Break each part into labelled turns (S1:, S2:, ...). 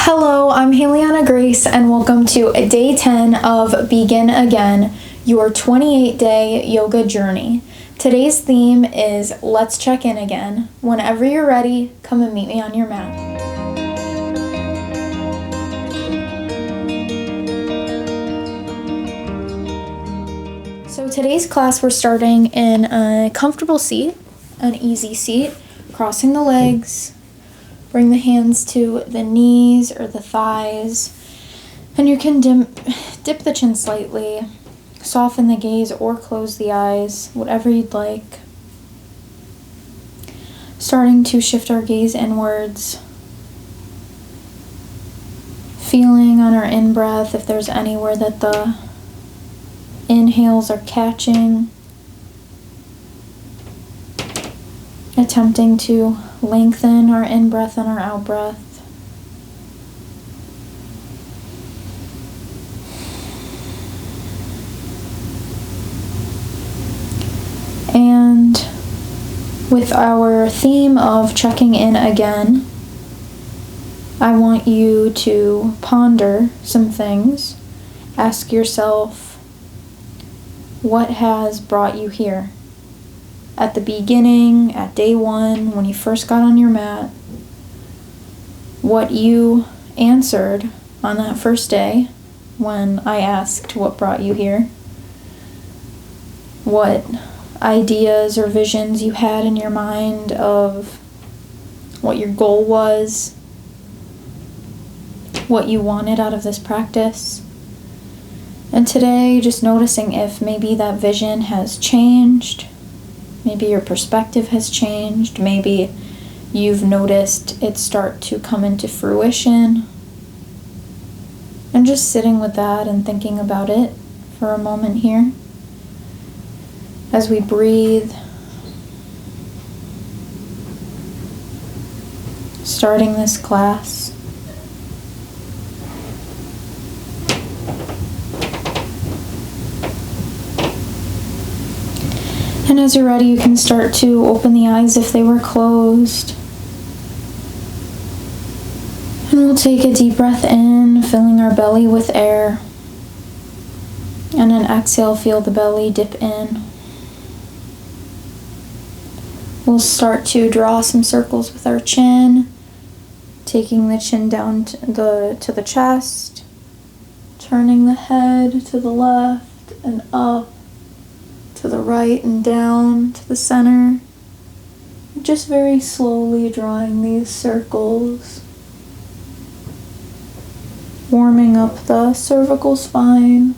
S1: Hello, I'm Hailianna Grace, and welcome to day 10 of Begin Again, your 28-day yoga journey. Today's theme is Let's Check In Again. Whenever you're ready, come and meet me on your mat. So today's class, we're starting in a comfortable seat, an easy seat, crossing the legs. Bring the hands to the knees or the thighs, and you can dip the chin slightly, soften the gaze or close the eyes, whatever you'd like. Starting to shift our gaze inwards, feeling on our in-breath if there's anywhere that the inhales are catching. Attempting to lengthen our in-breath and our out-breath. And with our theme of checking in again, I want you to ponder some things. Ask yourself, what has brought you here? At the beginning, at day one, when you first got on your mat, what you answered on that first day when I asked what brought you here, what ideas or visions you had in your mind of what your goal was, what you wanted out of this practice. And today, just noticing if maybe that vision has changed. Maybe your perspective has changed. Maybe you've noticed it start to come into fruition. And just sitting with that and thinking about it for a moment here. As we breathe. Starting this class. And as you're ready, you can start to open the eyes if they were closed. And we'll take a deep breath in, filling our belly with air. And an exhale, feel the belly dip in. We'll start to draw some circles with our chin, taking the chin down to the chest, turning the head to the left and up, to the right and down to the center. Just very slowly drawing these circles. Warming up the cervical spine.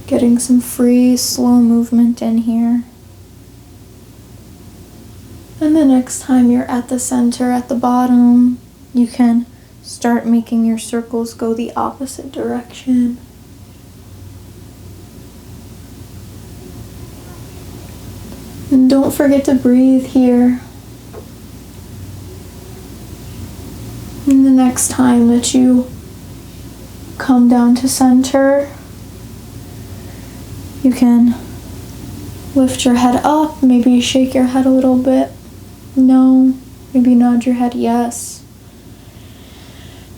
S1: Getting some free, slow movement in here. And the next time you're at the center, at the bottom, you can start making your circles go the opposite direction. And don't forget to breathe here. And the next time that you come down to center, you can lift your head up, maybe shake your head a little bit. No, maybe nod your head yes.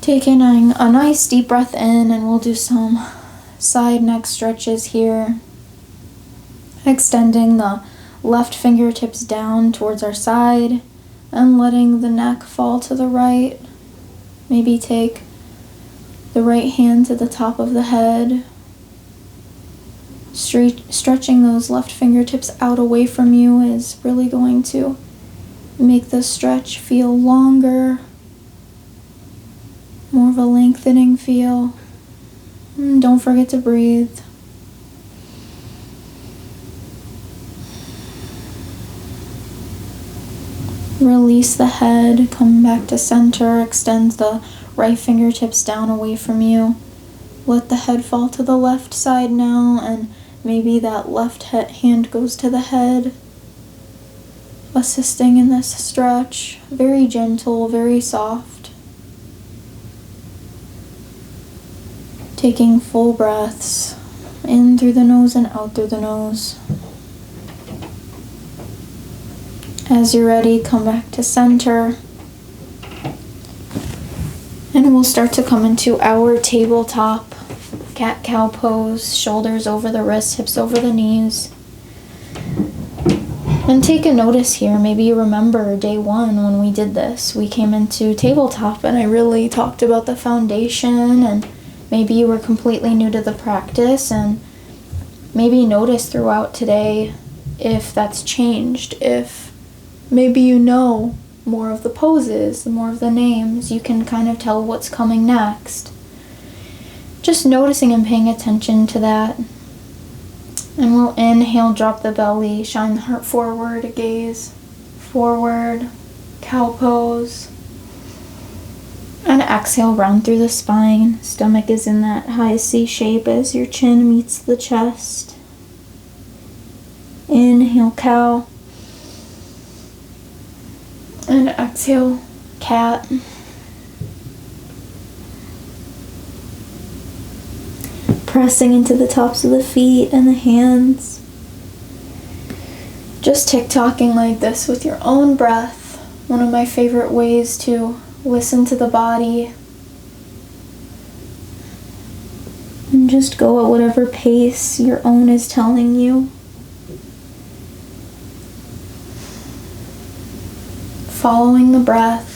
S1: Taking a nice deep breath in, and we'll do some side neck stretches here. Extending the left fingertips down towards our side and letting the neck fall to the right. Maybe take the right hand to the top of the head. Stretching those left fingertips out away from you is really going to make the stretch feel longer, more of a lengthening feel. And don't forget to breathe. Release the head, come back to center, extend the right fingertips down away from you. Let the head fall to the left side now, and maybe that left hand goes to the head, assisting in this stretch. Very gentle, very soft. Taking full breaths, in through the nose and out through the nose. As you're ready, come back to center. And we'll start to come into our tabletop cat-cow pose, shoulders over the wrists, hips over the knees. And take a notice here. Maybe you remember day one when we did this. We came into tabletop and I really talked about the foundation, and maybe you were completely new to the practice, and maybe notice throughout today if that's changed, if maybe you know more of the poses, more of the names, you can kind of tell what's coming next. Just noticing and paying attention to that. And we'll inhale, drop the belly, shine the heart forward, gaze forward, cow pose. And exhale, round through the spine. Stomach is in that high C shape as your chin meets the chest. Inhale, cow. And exhale, cat. Pressing into the tops of the feet and the hands. Just tick-tocking like this with your own breath. One of my favorite ways to listen to the body. And just go at whatever pace your own is telling you. Following the breath.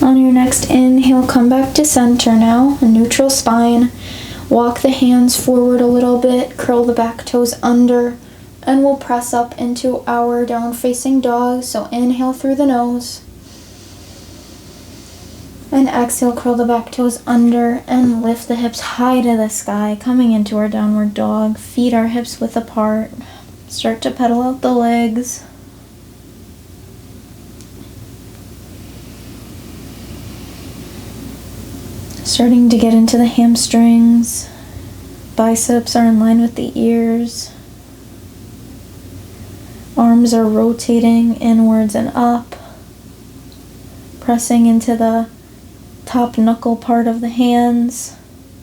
S1: On your next inhale, come back to center now, a neutral spine. Walk the hands forward a little bit, curl the back toes under, and we'll press up into our down facing dog. So inhale through the nose. And exhale, curl the back toes under and lift the hips high to the sky, coming into our downward dog. Feet are hips width apart. Start to pedal out the legs. Starting to get into the hamstrings. Biceps are in line with the ears. Arms are rotating inwards and up. Pressing into the top knuckle part of the hands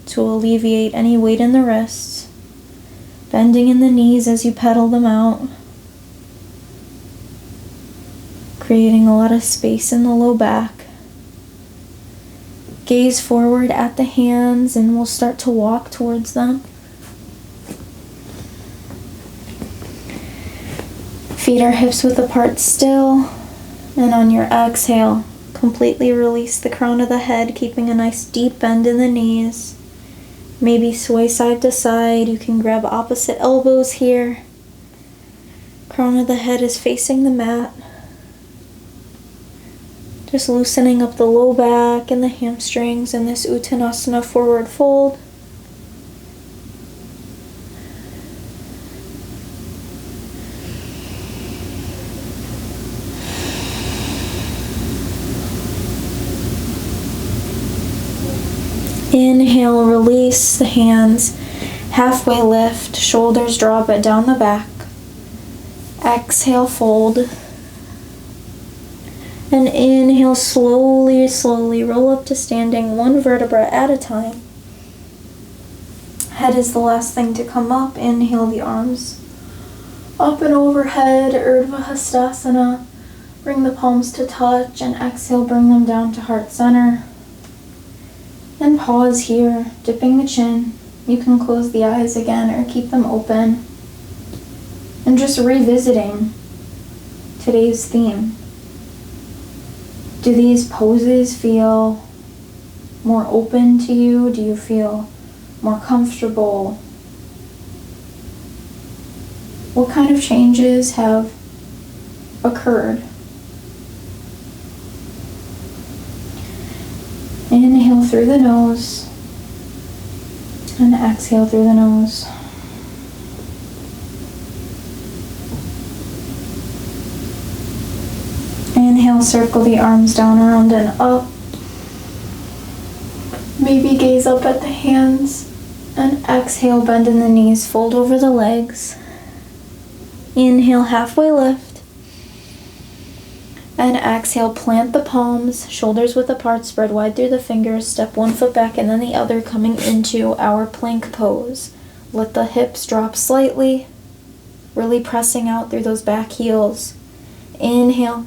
S1: to alleviate any weight in the wrists. Bending in the knees as you pedal them out. Creating a lot of space in the low back. Gaze forward at the hands and we'll start to walk towards them. Feet are hips width apart still. And on your exhale, completely release the crown of the head, keeping a nice deep bend in the knees. Maybe sway side to side. You can grab opposite elbows here. Crown of the head is facing the mat. Just loosening up the low back and the hamstrings in this Uttanasana forward fold. Inhale, release the hands, halfway lift, shoulders drop it down the back. Exhale, fold. And inhale, slowly, slowly roll up to standing, one vertebra at a time. Head is the last thing to come up. Inhale the arms up and overhead, Urdhva Hastasana. Bring the palms to touch and exhale, bring them down to heart center. And pause here, dipping the chin. You can close the eyes again or keep them open. And just revisiting today's theme. Do these poses feel more open to you? Do you feel more comfortable? What kind of changes have occurred? Inhale through the nose and exhale through the nose. Inhale, circle the arms down, around, and up. Maybe gaze up at the hands. And exhale, bend in the knees, fold over the legs. Inhale, halfway lift. And exhale, plant the palms, shoulders width apart, spread wide through the fingers, step one foot back and then the other, coming into our plank pose. Let the hips drop slightly, really pressing out through those back heels. Inhale.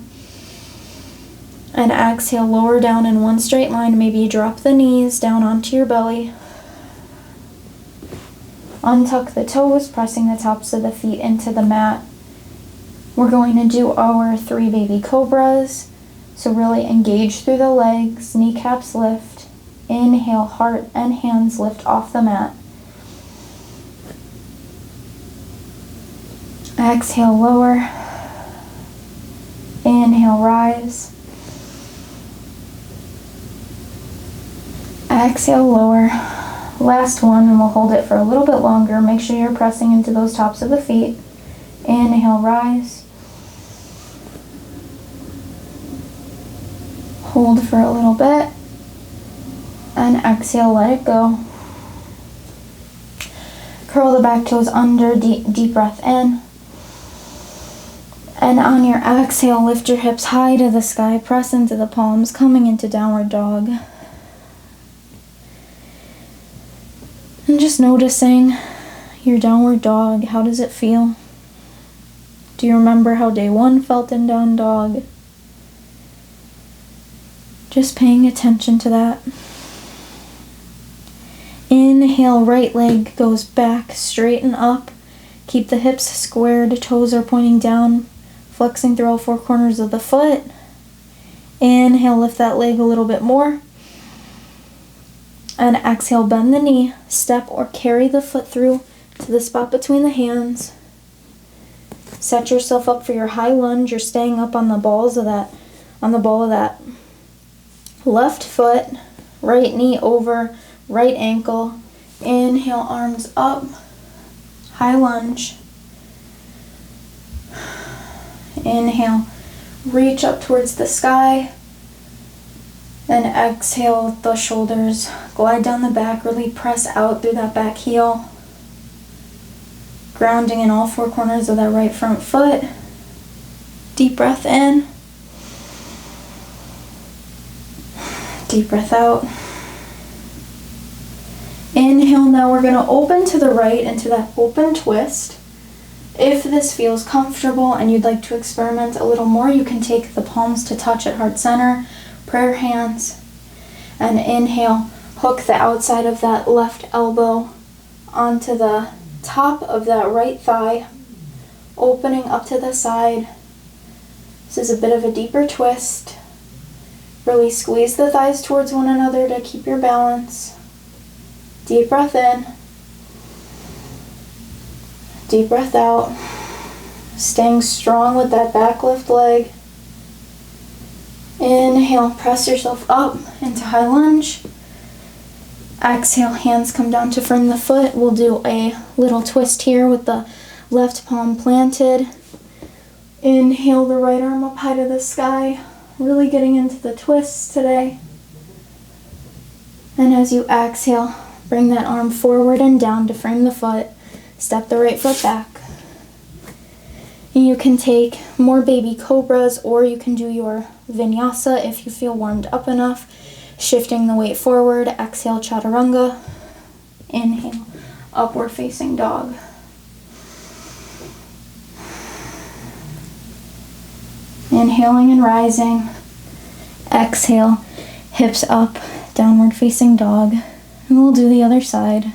S1: And exhale, lower down in one straight line. Maybe you drop the knees down onto your belly. Untuck the toes, pressing the tops of the feet into the mat. We're going to do our 3 baby cobras. So really engage through the legs, kneecaps lift. Inhale, heart and hands lift off the mat. Exhale, lower. Inhale, rise. Exhale, lower. Last one, and we'll hold it for a little bit longer. Make sure you're pressing into those tops of the feet. Inhale, rise. Hold for a little bit. And exhale, let it go. Curl the back toes under, deep breath in. And on your exhale, lift your hips high to the sky, press into the palms, coming into downward dog. And just noticing your downward dog. How does it feel? Do you remember how day 1 felt in down dog? Just paying attention to that. Inhale, right leg goes back, straighten up. Keep the hips squared, toes are pointing down, flexing through all 4 corners of the foot. Inhale, lift that leg a little bit more. And exhale, bend the knee, step or carry the foot through to the spot between the hands. Set yourself up for your high lunge. You're staying up on the ball of that left foot, right knee over, right ankle. Inhale, arms up, high lunge. Inhale, reach up towards the sky. And exhale, the shoulders glide down the back, really press out through that back heel. Grounding in all 4 corners of that right front foot. Deep breath in. Deep breath out. Inhale, now we're going to open to the right into that open twist. If this feels comfortable and you'd like to experiment a little more, you can take the palms to touch at heart center. Prayer hands, and inhale, hook the outside of that left elbow onto the top of that right thigh, opening up to the side. This is a bit of a deeper twist. Really squeeze the thighs towards one another to keep your balance. Deep breath in. Deep breath out. Staying strong with that back left leg. Inhale, press yourself up into high lunge. Exhale, hands come down to frame the foot. We'll do a little twist here with the left palm planted. Inhale, the right arm up high to the sky. Really getting into the twists today. And as you exhale, bring that arm forward and down to frame the foot. Step the right foot back. You can take more baby cobras, or you can do your vinyasa if you feel warmed up enough. Shifting the weight forward. Exhale, chaturanga. Inhale, upward facing dog. Inhaling and rising. Exhale, hips up, downward facing dog. And we'll do the other side.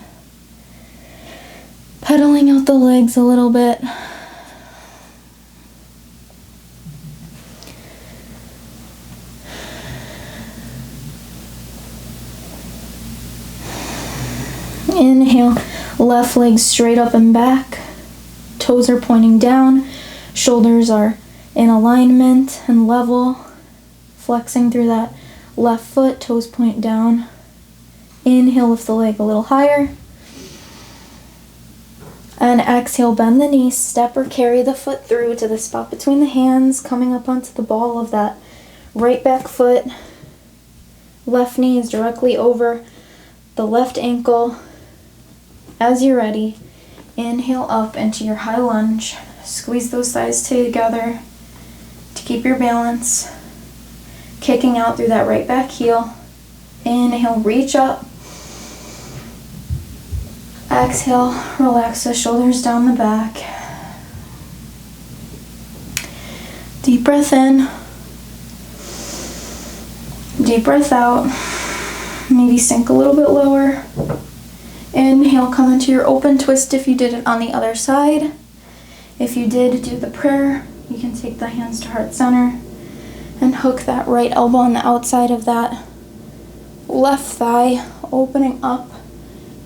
S1: Pedaling out the legs a little bit. Inhale, left leg straight up and back. Toes are pointing down. Shoulders are in alignment and level. Flexing through that left foot, toes point down. Inhale, lift the leg a little higher. And exhale, bend the knee, step or carry the foot through to the spot between the hands, coming up onto the ball of that right back foot. Left knee is directly over the left ankle. As you're ready, inhale up into your high lunge. Squeeze those thighs together to keep your balance. Kicking out through that right back heel. Inhale, reach up. Exhale, relax the shoulders down the back. Deep breath in. Deep breath out. Maybe sink a little bit lower. Inhale, come into your open twist if you did it on the other side. If you did do the prayer, you can take the hands to heart center and hook that right elbow on the outside of that left thigh, opening up.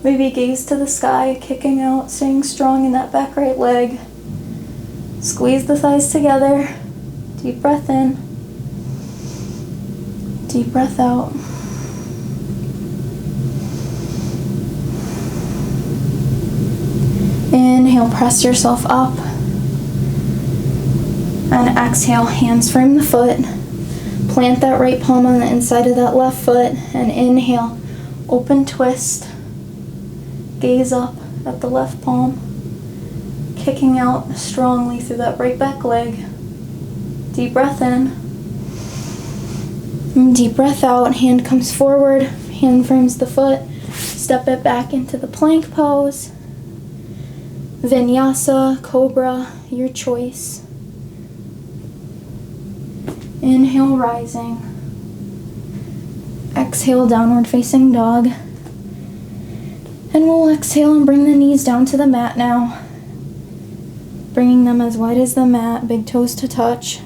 S1: Maybe gaze to the sky, kicking out, staying strong in that back right leg. Squeeze the thighs together. Deep breath in. Deep breath out. Inhale, press yourself up. And exhale, hands frame the foot. Plant that right palm on the inside of that left foot. And inhale, open twist. Gaze up at the left palm. Kicking out strongly through that right back leg. Deep breath in. And deep breath out. Hand comes forward. Hand frames the foot. Step it back into the plank pose. Vinyasa, cobra, your choice. Inhale, rising. Exhale, downward facing dog. And we'll exhale and bring the knees down to the mat now. Bringing them as wide as the mat, big toes to touch.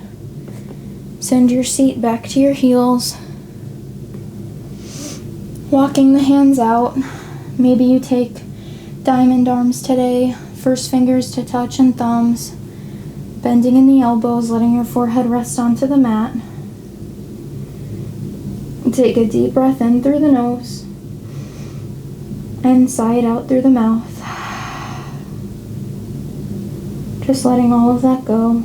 S1: Send your seat back to your heels. Walking the hands out. Maybe you take diamond arms today. First fingers to touch and thumbs. Bending in the elbows, letting your forehead rest onto the mat. Take a deep breath in through the nose. And sigh it out through the mouth. Just letting all of that go.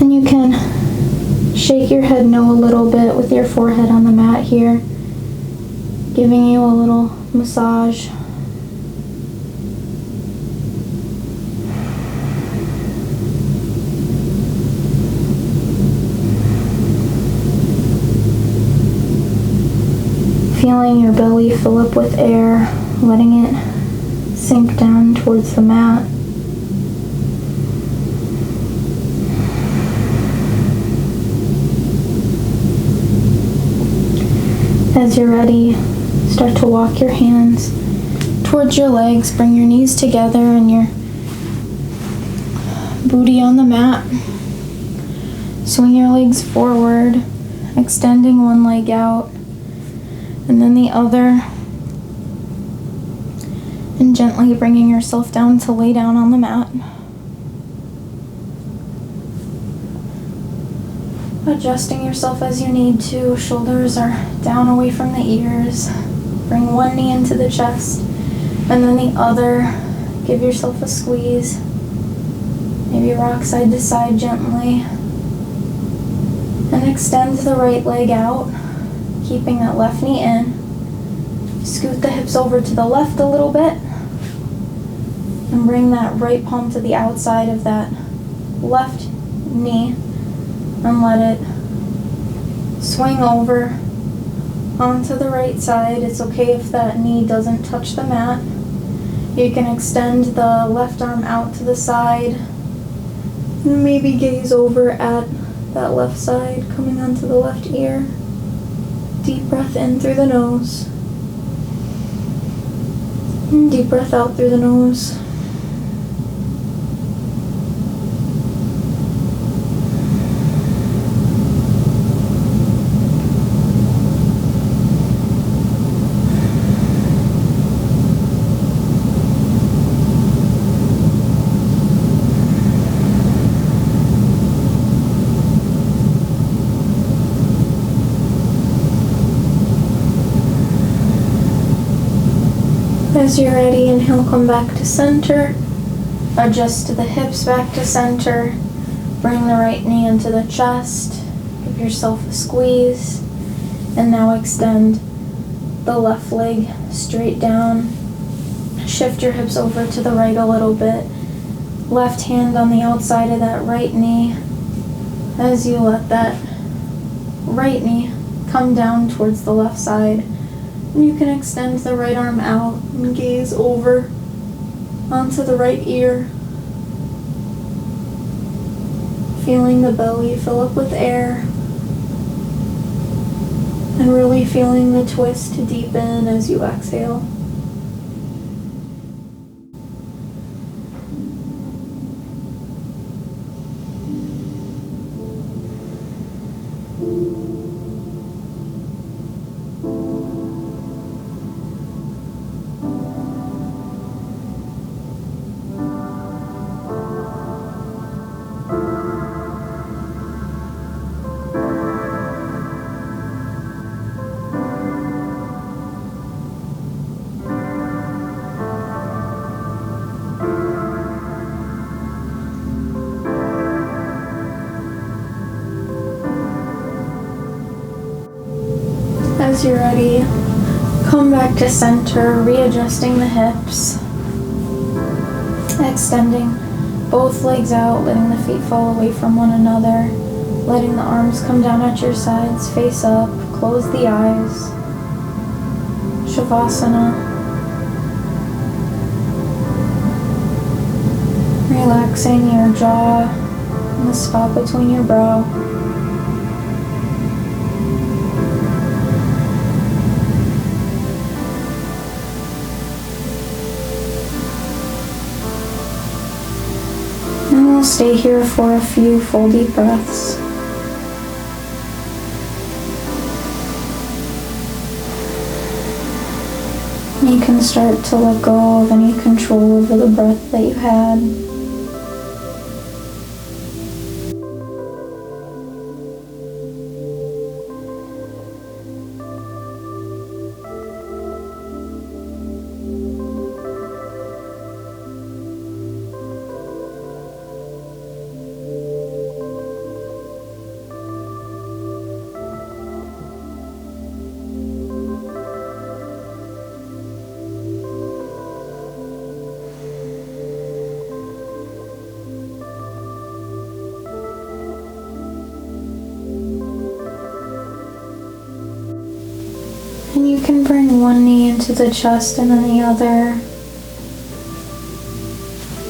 S1: And you can shake your head no a little bit with your forehead on the mat here, giving you a little massage. Feeling your belly fill up with air, letting it sink down towards the mat. As you're ready, start to walk your hands towards your legs. Bring your knees together and your booty on the mat. Swing your legs forward, extending one leg out and then the other. And gently bringing yourself down to lay down on the mat. Adjusting yourself as you need to. Shoulders are down away from the ears. Bring one knee into the chest and then the other. Give yourself a squeeze. Maybe rock side to side gently. And extend the right leg out, keeping that left knee in. Scoot the hips over to the left a little bit. And bring that right palm to the outside of that left knee. And let it swing over onto the right side. It's okay if that knee doesn't touch the mat. You can extend the left arm out to the side. And maybe gaze over at that left side, coming onto the left ear. Deep breath in through the nose. And deep breath out through the nose. As you're ready, inhale, come back to center. Adjust to the hips back to center. Bring the right knee into the chest. Give yourself a squeeze. And now extend the left leg straight down. Shift your hips over to the right a little bit. Left hand on the outside of that right knee. as you let that right knee come down towards the left side. And you can extend the right arm out and gaze over onto the right ear, feeling the belly fill up with air and really feeling the twist to deepen as you exhale. As you're ready, come back to center, readjusting the hips, extending both legs out, letting the feet fall away from one another, letting the arms come down at your sides, face up, close the eyes. Savasana. Relaxing your jaw and the spot between your brow. And we'll stay here for a few full deep breaths. You can start to let go of any control over the breath that you had. And you can bring one knee into the chest and then the other,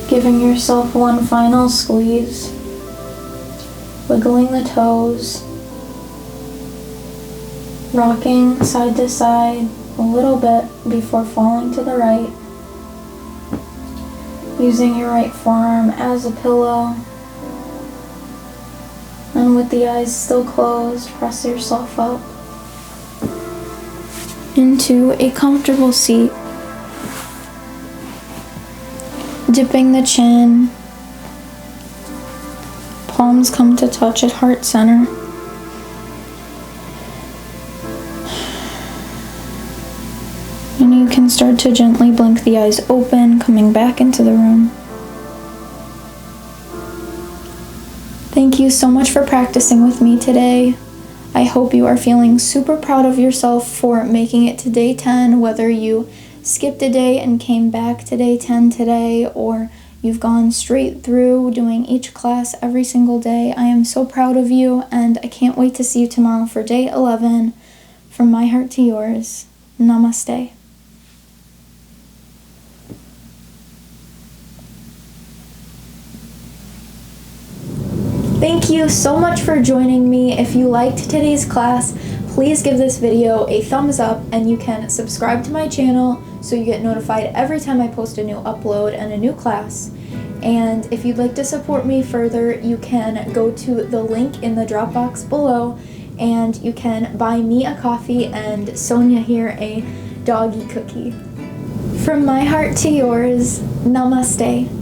S1: giving yourself one final squeeze, wiggling the toes, rocking side to side a little bit before falling to the right, using your right forearm as a pillow, and with the eyes still closed, press yourself up into a comfortable seat, dipping the chin, palms come to touch at heart center. And you can start to gently blink the eyes open, coming back into the room. Thank you so much for practicing with me today. I hope you are feeling super proud of yourself for making it to day 10, whether you skipped a day and came back to day 10 today, or you've gone straight through doing each class every single day. I am so proud of you, and I can't wait to see you tomorrow for day 11. From my heart to yours, namaste. Thank you so much for joining me. If you liked today's class, please give this video a thumbs up, and you can subscribe to my channel so you get notified every time I post a new upload and a new class. And if you'd like to support me further, you can go to the link in the drop box below, and you can buy me a coffee and Sonia here a doggy cookie. From my heart to yours, namaste.